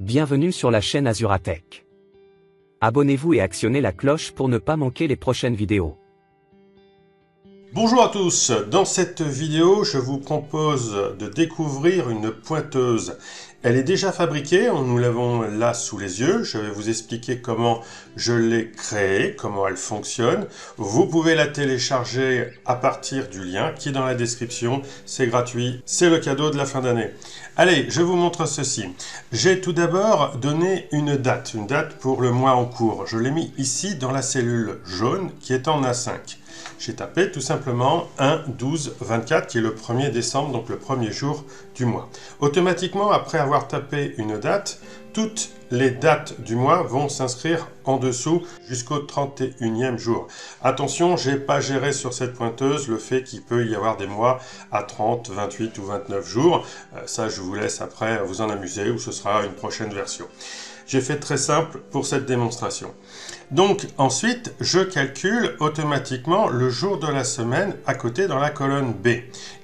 Bienvenue sur la chaîne Azuratech. Abonnez-vous et actionnez la cloche pour ne pas manquer les prochaines vidéos. Bonjour à tous, dans cette vidéo je vous propose de découvrir une pointeuse. Elle est déjà fabriquée, nous l'avons là sous les yeux, je vais vous expliquer comment je l'ai créée, comment elle fonctionne. Vous pouvez la télécharger à partir du lien qui est dans la description, c'est gratuit, c'est le cadeau de la fin d'année. Allez, je vous montre ceci. J'ai tout d'abord donné une date pour le mois en cours. Je l'ai mis ici dans la cellule jaune qui est en A5. J'ai tapé tout simplement 1-12-24 qui est le 1er décembre, donc le premier jour du mois. Automatiquement, après avoir tapé une date, toutes les dates du mois vont s'inscrire en dessous jusqu'au 31e jour. Attention, je n'ai pas géré sur cette pointeuse le fait qu'il peut y avoir des mois à 30, 28 ou 29 jours. Ça, je vous laisse après vous en amuser ou ce sera une prochaine version. J'ai fait très simple pour cette démonstration. Donc ensuite, je calcule automatiquement le jour de la semaine à côté dans la colonne B.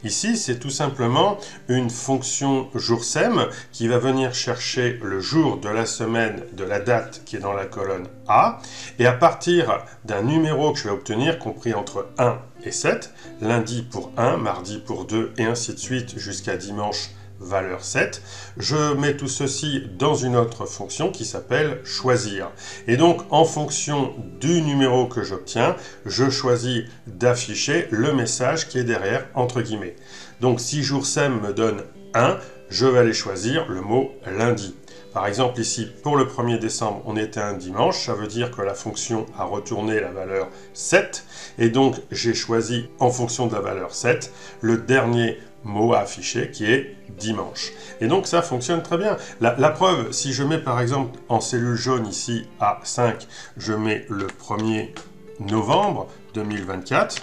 Ici, c'est tout simplement une fonction joursem qui va venir chercher le jour de la semaine de la date qui est dans la colonne A. Et à partir d'un numéro que je vais obtenir, compris entre 1 et 7, lundi pour 1, mardi pour 2 et ainsi de suite jusqu'à dimanche, valeur 7, je mets tout ceci dans une autre fonction qui s'appelle choisir. Et donc, en fonction du numéro que j'obtiens, je choisis d'afficher le message qui est derrière, entre guillemets. Donc, si joursem me donne 1, je vais aller choisir le mot lundi. Par exemple, ici, pour le 1er décembre, on était un dimanche, ça veut dire que la fonction a retourné la valeur 7, et donc j'ai choisi, en fonction de la valeur 7, le dernier mot à afficher qui est dimanche. Et donc ça fonctionne très bien. La preuve, si je mets par exemple en cellule jaune ici à 5, je mets le 1er novembre 2024,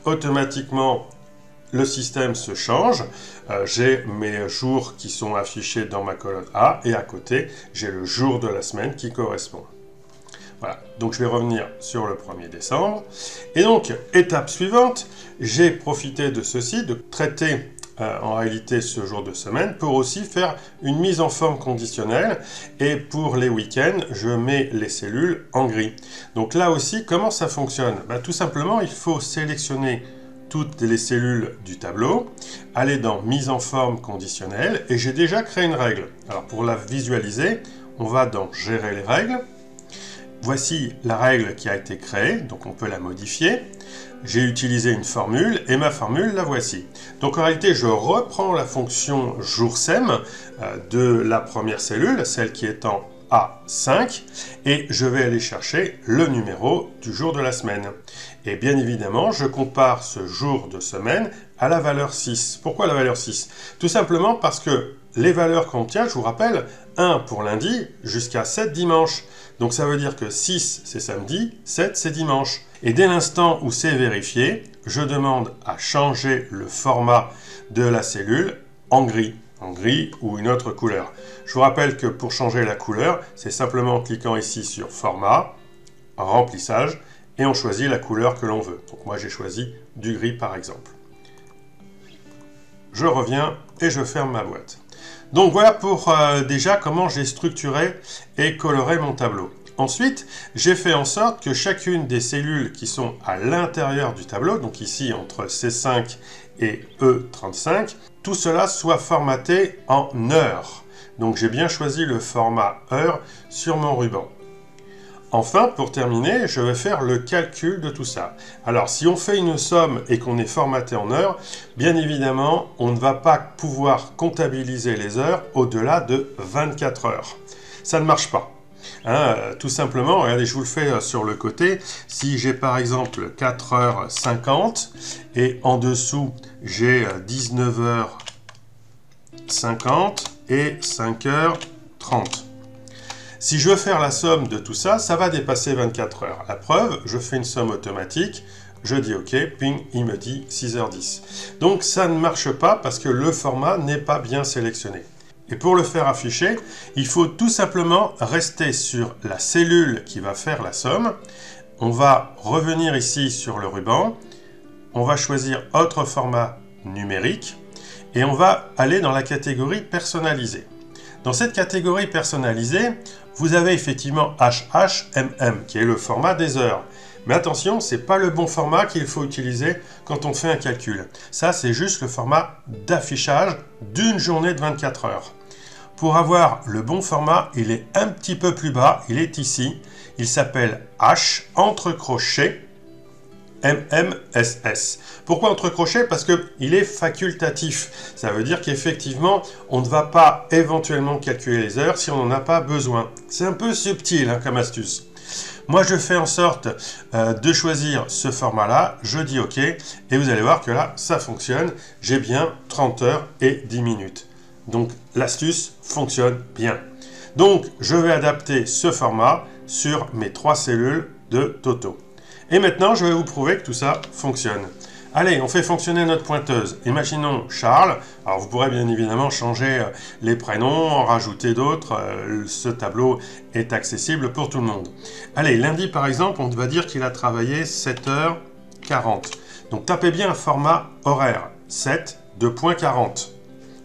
automatiquement le système se change, j'ai mes jours qui sont affichés dans ma colonne A et à côté j'ai le jour de la semaine qui correspond. Voilà, donc je vais revenir sur le 1er décembre. Et donc, étape suivante, j'ai profité de ceci, de traiter en réalité ce jour de semaine pour aussi faire une mise en forme conditionnelle. Et pour les week-ends, je mets les cellules en gris. Donc là aussi, comment ça fonctionne? Tout simplement, il faut sélectionner toutes les cellules du tableau, aller dans mise en forme conditionnelle et j'ai déjà créé une règle. Alors pour la visualiser, on va dans gérer les règles. Voici la règle qui a été créée, donc on peut la modifier. J'ai utilisé une formule et ma formule la voici. Donc en réalité, je reprends la fonction joursem de la première cellule, celle qui est en A5, et je vais aller chercher le numéro du jour de la semaine. Et bien évidemment, je compare ce jour de semaine à la valeur 6. Pourquoi la valeur 6? Tout simplement parce que les valeurs qu'on obtient, je vous rappelle, 1 pour lundi jusqu'à 7 dimanche. Donc ça veut dire que 6 c'est samedi, 7 c'est dimanche. Et dès l'instant où c'est vérifié, je demande à changer le format de la cellule en gris ou une autre couleur. Je vous rappelle que pour changer la couleur, c'est simplement en cliquant ici sur format, remplissage, et on choisit la couleur que l'on veut. Donc moi j'ai choisi du gris par exemple. Je reviens et je ferme ma boîte. Donc voilà pour déjà comment j'ai structuré et coloré mon tableau. Ensuite, j'ai fait en sorte que chacune des cellules qui sont à l'intérieur du tableau, donc ici entre C5 et E35, tout cela soit formaté en heures. Donc j'ai bien choisi le format heure sur mon ruban. Enfin, pour terminer, je vais faire le calcul de tout ça. Alors, si on fait une somme et qu'on est formaté en heures, bien évidemment, on ne va pas pouvoir comptabiliser les heures au-delà de 24 heures. Ça ne marche pas. Tout simplement, regardez, je vous le fais sur le côté. Si j'ai par exemple 4h50 et en dessous, j'ai 19h50 et 5h30. Si je veux faire la somme de tout ça, ça va dépasser 24 heures. La preuve, je fais une somme automatique, je dis OK, ping, il me dit 6h10. Donc ça ne marche pas parce que le format n'est pas bien sélectionné. Et pour le faire afficher, il faut tout simplement rester sur la cellule qui va faire la somme. On va revenir ici sur le ruban, on va choisir autre format numérique et on va aller dans la catégorie personnalisée. Dans cette catégorie personnalisée, vous avez effectivement HHMM, qui est le format des heures. Mais attention, ce n'est pas le bon format qu'il faut utiliser quand on fait un calcul. Ça, c'est juste le format d'affichage d'une journée de 24 heures. Pour avoir le bon format, il est un petit peu plus bas, il est ici. Il s'appelle H entre crochets MMSS. Pourquoi entre crochets? Parce qu'il est facultatif. Ça veut dire qu'effectivement, on ne va pas éventuellement calculer les heures si on n'en a pas besoin. C'est un peu subtil hein, comme astuce. Moi, je fais en sorte de choisir ce format-là. Je dis OK. Et vous allez voir que là, ça fonctionne. J'ai bien 30 heures et 10 minutes. Donc, l'astuce fonctionne bien. Donc, je vais adapter ce format sur mes 3 cellules de Toto. Et maintenant, je vais vous prouver que tout ça fonctionne. Allez, on fait fonctionner notre pointeuse. Imaginons Charles. Alors, vous pourrez bien évidemment changer les prénoms, en rajouter d'autres. Ce tableau est accessible pour tout le monde. Allez, lundi, par exemple, on va dire qu'il a travaillé 7h40. Donc, tapez bien un format horaire. 7:40.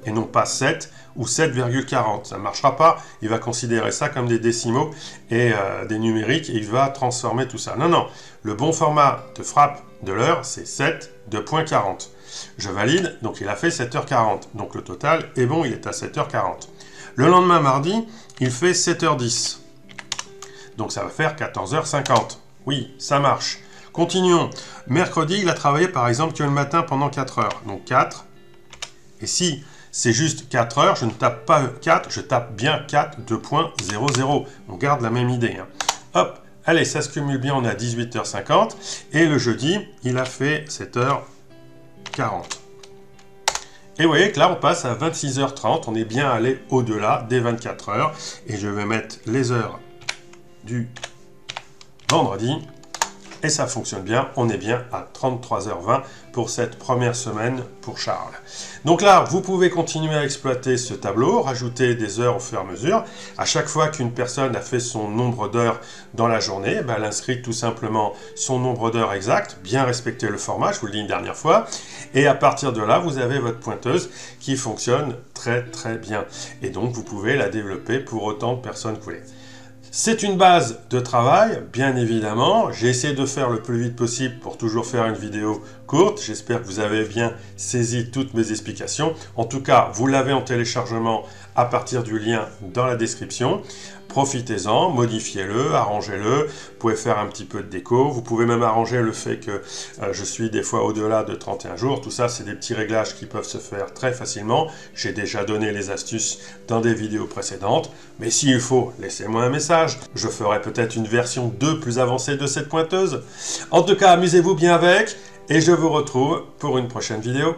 Et non pas 7 ou 7,40. Ça ne marchera pas. Il va considérer ça comme des décimaux et des numériques et il va transformer tout ça. Non, non. Le bon format de frappe de l'heure, c'est 7:40. Je valide, donc il a fait 7h40. Donc le total est bon, il est à 7h40. Le lendemain, mardi, il fait 7h10. Donc ça va faire 14h50. Oui, ça marche. Continuons. Mercredi, il a travaillé par exemple que le matin pendant 4 heures. Donc 4. Et si c'est juste 4 heures, je ne tape pas 4, je tape bien 4:00. On garde la même idée. Hein. Hop, allez, ça se cumule bien, on est à 18h50. Et le jeudi, il a fait 7h40. Et vous voyez que là, on passe à 26h30. On est bien allé au-delà des 24 heures. Et je vais mettre les heures du vendredi. Et ça fonctionne bien, on est bien à 33h20 pour cette première semaine pour Charles. Donc là, vous pouvez continuer à exploiter ce tableau, rajouter des heures au fur et à mesure. À chaque fois qu'une personne a fait son nombre d'heures dans la journée, elle inscrit tout simplement son nombre d'heures exact, bien respecter le format, je vous le dis une dernière fois. Et à partir de là, vous avez votre pointeuse qui fonctionne très très bien. Et donc, vous pouvez la développer pour autant de personnes que vous voulez. C'est une base de travail, bien évidemment. J'ai essayé de faire le plus vite possible pour toujours faire une vidéo courte. J'espère que vous avez bien saisi toutes mes explications. En tout cas, vous l'avez en téléchargement à partir du lien dans la description. Profitez-en, modifiez-le, arrangez-le. Vous pouvez faire un petit peu de déco. Vous pouvez même arranger le fait que je suis des fois au-delà de 31 jours. Tout ça, c'est des petits réglages qui peuvent se faire très facilement. J'ai déjà donné les astuces dans des vidéos précédentes. Mais s'il faut, laissez-moi un message. Je ferai peut-être une version 2 plus avancée de cette pointeuse. En tout cas, amusez-vous bien avec. Et je vous retrouve pour une prochaine vidéo.